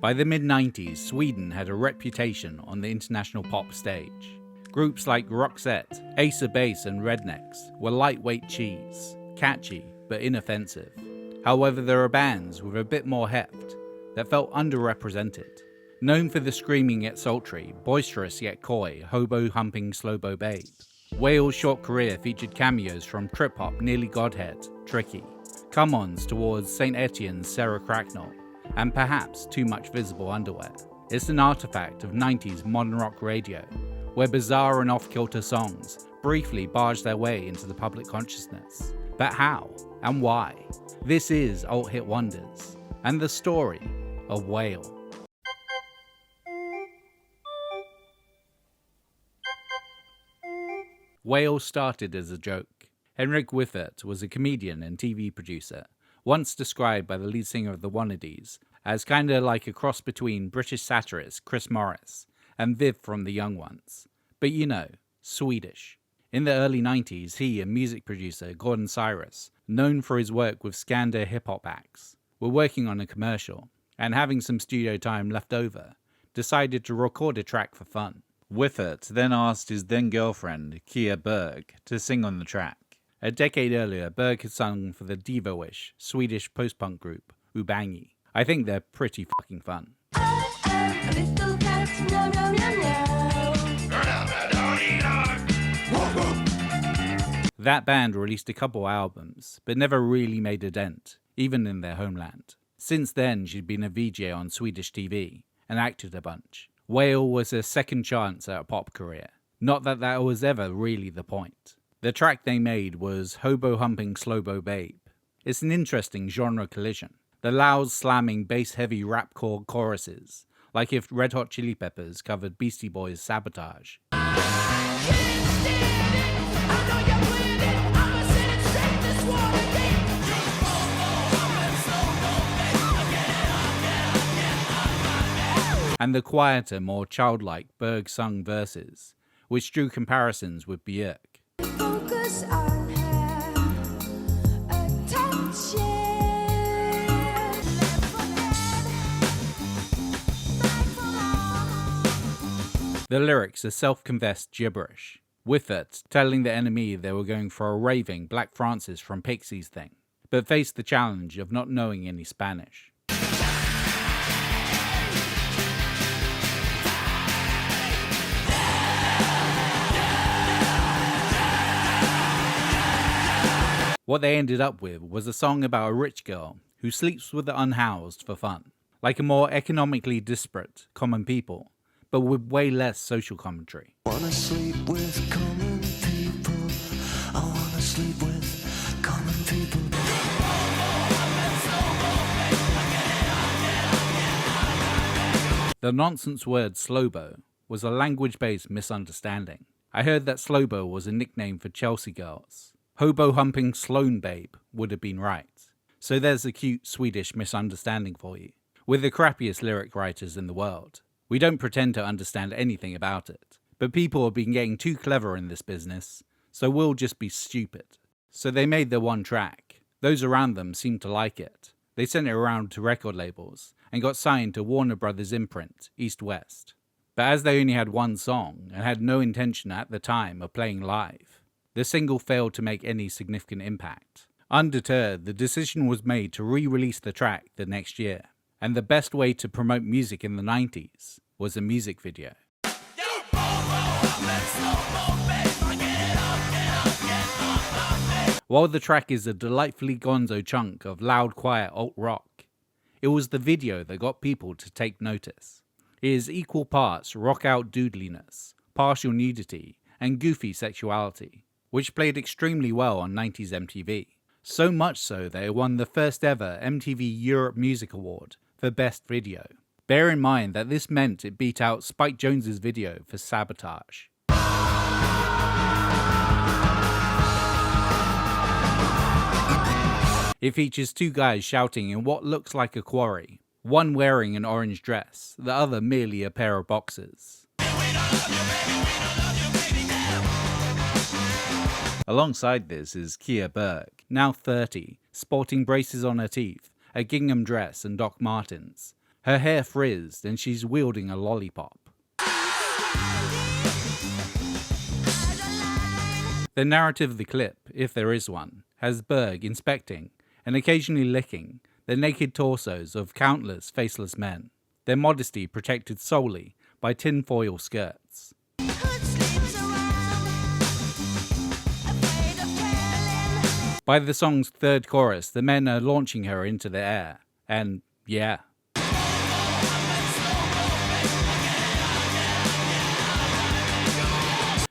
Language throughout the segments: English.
By the mid-90s, Sweden had a reputation on the international pop stage. Groups like Roxette, Ace of Base and Rednecks were lightweight cheese, catchy but inoffensive. However, there are bands with a bit more heft that felt underrepresented. Known for the screaming yet sultry, boisterous yet coy, hobo-humping Slowbo Babe, Whale's short career featured cameos from trip-hop Nearly Godhead, Tricky, come-ons towards St. Etienne's Sarah Cracknell, and perhaps Too Much Visible Underwear. It's an artifact of 90s modern rock radio, where bizarre and off-kilter songs briefly barged their way into the public consciousness. But how and why? This is Alt Hit Wonders, and the story of Whale. Whale started as a joke. Henrik Wiffert was a comedian and TV producer, once described by the lead singer of the Wannadies as kinda like a cross between British satirist Chris Morris and Viv from The Young Ones. But you know, Swedish. In the early 90s, he and music producer Gordon Cyrus, known for his work with Scandinavian hip-hop acts, were working on a commercial, and having some studio time left over, decided to record a track for fun. Wiffert then asked his then-girlfriend, Kia Berg, to sing on the track. A decade earlier, Berg had sung for the diva-ish Swedish post-punk group, Ubangi. I think they're pretty fucking fun. That band released a couple albums, but never really made a dent, even in their homeland. Since then, she'd been a VJ on Swedish TV, and acted a bunch. Whale was her second chance at a pop career. Not that that was ever really the point. The track they made was Hobo-Humping Slowbo Babe. It's an interesting genre collision. The loud, slamming, bass-heavy rap-core choruses, like if Red Hot Chili Peppers covered Beastie Boys' Sabotage. And the quieter, more childlike Berg-sung verses, which drew comparisons with Björk. Focus on her attention. The lyrics are self-confessed gibberish, Wiffert telling the enemy they were going for a raving Black Francis from Pixies thing, but faced the challenge of not knowing any Spanish. What they ended up with was a song about a rich girl who sleeps with the unhoused for fun, like a more economically disparate common people, but with way less social commentary. Wanna sleep with common people. I wanna sleep with common people. The nonsense word Slowbo was a language-based misunderstanding. I heard that Slowbo was a nickname for Chelsea girls. Hobo-humping Sloan Babe would have been right. So there's a cute Swedish misunderstanding for you. We're the crappiest lyric writers in the world. We don't pretend to understand anything about it. But people have been getting too clever in this business, so we'll just be stupid. So they made their one track. Those around them seemed to like it. They sent it around to record labels, and got signed to Warner Brothers imprint, East West. But as they only had one song, and had no intention at the time of playing live, the single failed to make any significant impact. Undeterred, the decision was made to re-release the track the next year, and the best way to promote music in the 90s was a music video. While the track is a delightfully gonzo chunk of loud, quiet alt-rock, it was the video that got people to take notice. It is equal parts rock-out doodliness, partial nudity, and goofy sexuality, which played extremely well on 90s MTV. So much so that it won the first ever MTV Europe Music Award for Best Video. Bear in mind that this meant it beat out Spike Jonze's video for Sabotage. It features two guys shouting in what looks like a quarry, one wearing an orange dress, the other merely a pair of boxers. Alongside this is Kia Berg, now 30, sporting braces on her teeth, a gingham dress and Doc Martens, Her hair frizzed and she's wielding a lollipop. The narrative of the clip, if there is one, has Berg inspecting and occasionally licking the naked torsos of countless faceless men, their modesty protected solely by tinfoil skirts. By the song's third chorus, the men are launching her into the air, and yeah.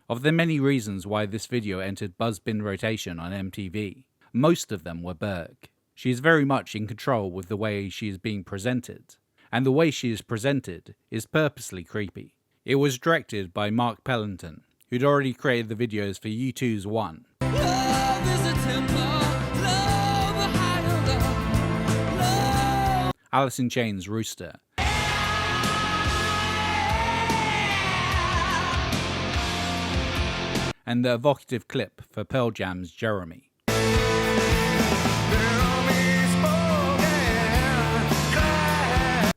Of the many reasons why this video entered Buzzbin rotation on MTV, most of them were Berg. She is very much in control with the way she is being presented, and the way she is presented is purposely creepy. It was directed by Mark Pellington, who'd already created the videos for U2's One, Alice in Chains' Rooster, and the evocative clip for Pearl Jam's Jeremy.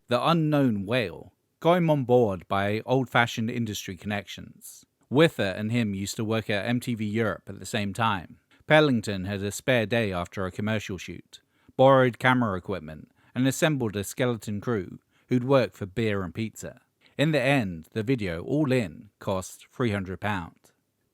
The Unknown Whale got him on board by old-fashioned industry connections. Wither and him used to work at MTV Europe at the same time. Pellington had a spare day after a commercial shoot, borrowed camera equipment, and assembled a skeleton crew who'd work for beer and pizza. In the end, the video, all in, cost £300.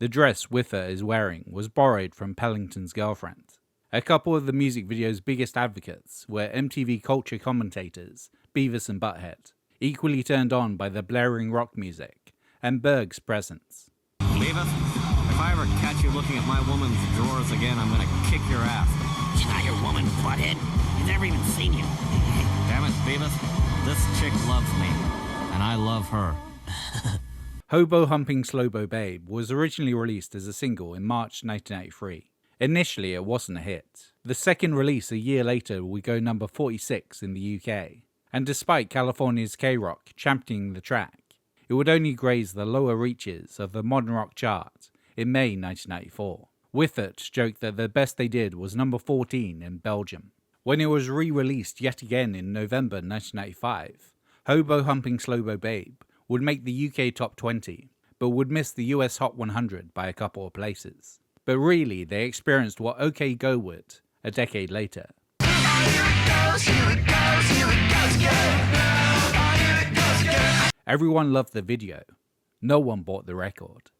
The dress Wither is wearing was borrowed from Pellington's girlfriend. A couple of the music video's biggest advocates were MTV culture commentators Beavis and Butthead, equally turned on by the blaring rock music and Berg's presence. Beavis, if I ever catch you looking at my woman's drawers again, I'm gonna kick your ass. She's not your woman, butthead. He's never even seen you. Damn it, Beavis. This chick loves me, and I love her. Hobo Humping Slowbo Babe was originally released as a single in March 1993. Initially, it wasn't a hit. The second release a year later would go number 46 in the UK, and despite California's K-Rock championing the track, it would only graze the lower reaches of the modern rock chart in May 1994. Withert joked that the best they did was number 14 in Belgium. When it was re-released yet again in November 1995, Hobo Humping Slowbo Babe would make the UK top 20, but would miss the US Hot 100 by a couple of places. But really, they experienced what OK Go would a decade later. Everyone loved the video. No one bought the record.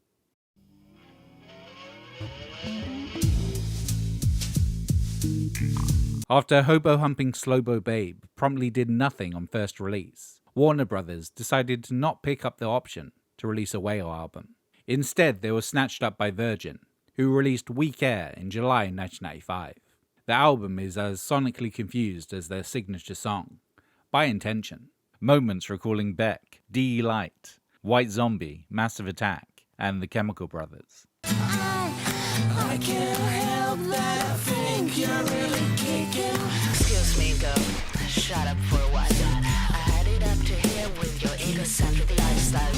After Hobo Humping Slowbo Babe promptly did nothing on first release, Warner Brothers decided to not pick up the option to release a Whale album. Instead, they were snatched up by Virgin, who released Weak Air in July 1995. The album is as sonically confused as their signature song, by intention. Moments recalling Beck, D. Light, White Zombie, Massive Attack, and the Chemical Brothers. I can't help that I think you're really kicking. Excuse me, girl. Shut up for a while. I had it up to here with your egocentric lifestyle.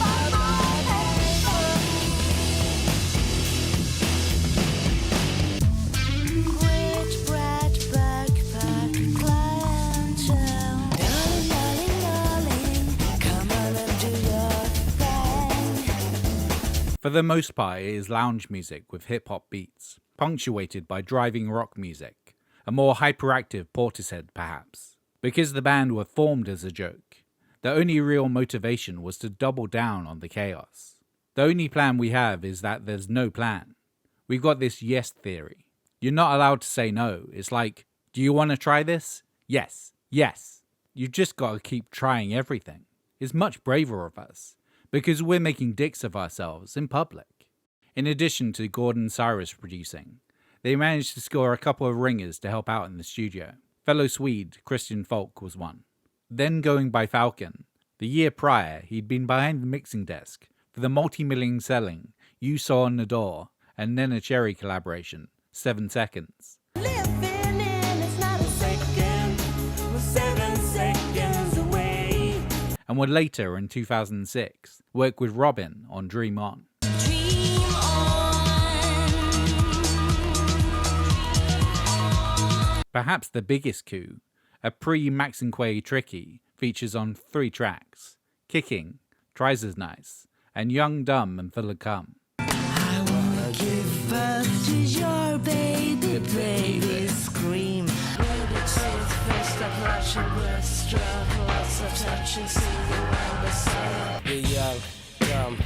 Rich brat backpack clientele. Darling, darling, darling, come on and do your thing. For the most part, it is lounge music with hip-hop beats, punctuated by driving rock music, a more hyperactive Portishead perhaps. Because the band were formed as a joke, the only real motivation was to double down on the chaos. The only plan we have is that there's no plan. We've got this yes theory. You're not allowed to say no. It's like, do you want to try this? Yes. Yes. You've just got to keep trying everything. It's much braver of us, because we're making dicks of ourselves in public. In addition to Gordon Cyrus producing, they managed to score a couple of ringers to help out in the studio. Fellow Swede Christian Falk was one. Then going by Falcon, the year prior he'd been behind the mixing desk for the multi-million selling You Saw on the Door and Nena Cherry collaboration, 7 Seconds. Living in it's not a second, we're 7 seconds away. And would later in 2006 work with Robin on Dream On. Dream on. Perhaps the biggest coup, a pre-Max and Quay Tricky features on 3 tracks: Kicking, Tries As Nice, and Young, Dumb and Full of Cum. I wanna give birth to your baby, baby, scream. Baby teeth, first up Russian with stroke, lots of touching, see you on the side. You're young, dumb,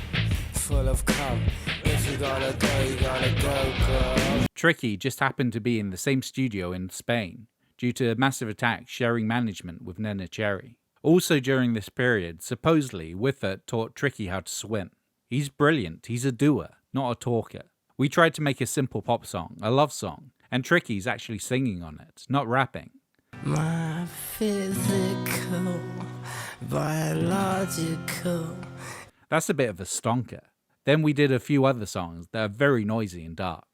full of cum. If you're gonna go, you're gonna go, girl. Tricky just happened to be in the same studio in Spain due to a massive attack sharing management with Neneh Cherry. Also during this period, supposedly Whiffert taught Tricky how to swim. He's brilliant, he's a doer, not a talker. We tried to make a simple pop song, a love song, and Tricky's actually singing on it, not rapping. My physical, biological. That's a bit of a stonker. Then we did a few other songs that are very noisy and dark.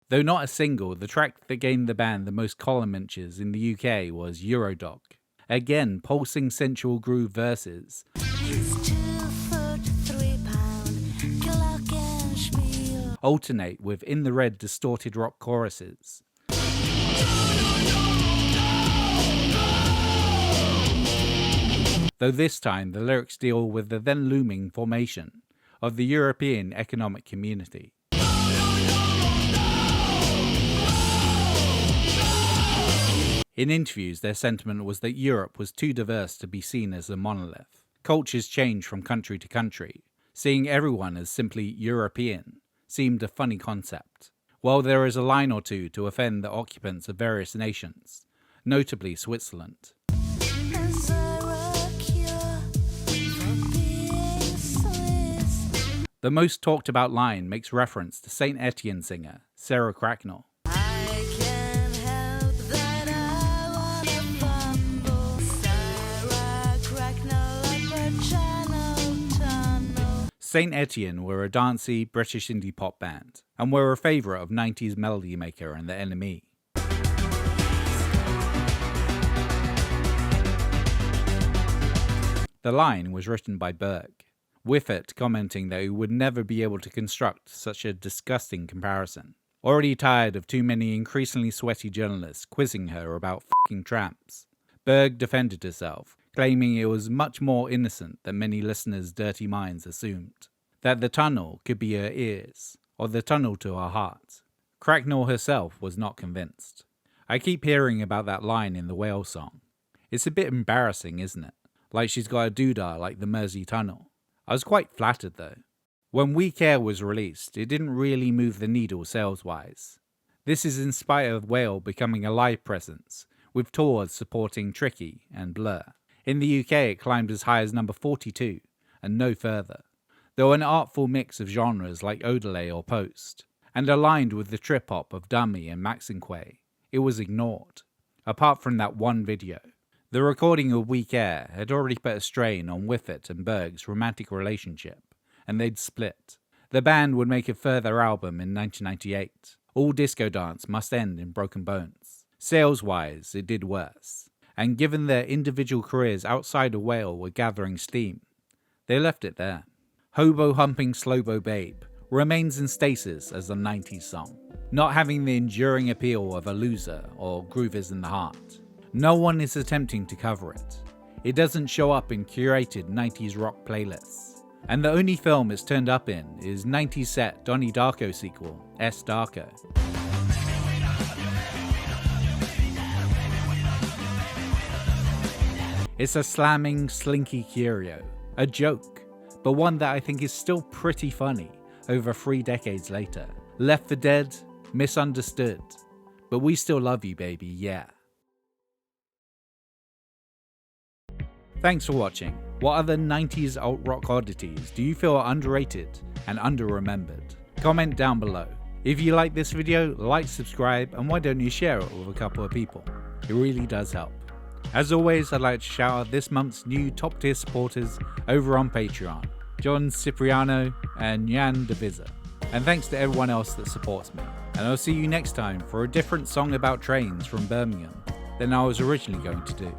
Though not a single, the track that gained the band the most column inches in the UK was Eurodog. Again, pulsing sensual groove verses, He's 2 foot 3 pound, glockenspiel. alternate with in the red distorted rock choruses. Though this time the lyrics deal with the then looming formation of the European Economic Community. In interviews, their sentiment was that Europe was too diverse to be seen as a monolith. Cultures change from country to country. Seeing everyone as simply European seemed a funny concept. While there is a line or two to offend the occupants of various nations, notably Switzerland. As I rock you for being Swiss. The most talked about line makes reference to Saint Etienne singer Sarah Cracknell. I can't help that I wanna fumble. Sarah Cracknell up a channel tunnel. Saint Etienne were a dancey British indie pop band and were a favourite of 90s Melody Maker and the NME. The line was written by Berg, Whiffert commenting that he would never be able to construct such a disgusting comparison. Already tired of too many increasingly sweaty journalists quizzing her about fucking tramps, Berg defended herself, claiming it was much more innocent than many listeners' dirty minds assumed. That the tunnel could be her ears, or the tunnel to her heart. Cracknell herself was not convinced. I keep hearing about that line in the Whale song. It's a bit embarrassing, isn't it? Like she's got a doodah like the Mersey Tunnel. I was quite flattered though. When We Care was released, it didn't really move the needle sales-wise. This is in spite of Whale becoming a live presence, with tours supporting Tricky and Blur. In the UK it climbed as high as number 42, and no further. Though an artful mix of genres like Odelay or Post, and aligned with the trip-hop of Dummy and Maxinquay, it was ignored, apart from that one video. The recording of We Care had already put a strain on Whiffert and Berg's romantic relationship, and they'd split. The band would make a further album in 1998, All Disco Dance Must End in Broken Bones. Sales-wise, it did worse, and given their individual careers outside of Whale were gathering steam, they left it there. Hobo Humping Slowbo Babe remains in stasis as a 90s song, not having the enduring appeal of A Loser or Groove Is in the Heart. No one is attempting to cover it. It doesn't show up in curated 90s rock playlists. And the only film it's turned up in is 90s set Donnie Darko sequel, S. Darko. It's a slamming, slinky curio, a joke, but one that I think is still pretty funny over 3 decades later. Left for Dead, misunderstood, but we still love you, baby, yeah. Thanks for watching. What other 90s alt-rock oddities do you feel are underrated and under-remembered? Comment down below. If you like this video, like, subscribe, and why don't you share it with a couple of people? It really does help. As always, I'd like to shout out this month's new top tier supporters over on Patreon, John Cipriano and Jan Divisa. And thanks to everyone else that supports me. And I'll see you next time for a different song about trains from Birmingham than I was originally going to do.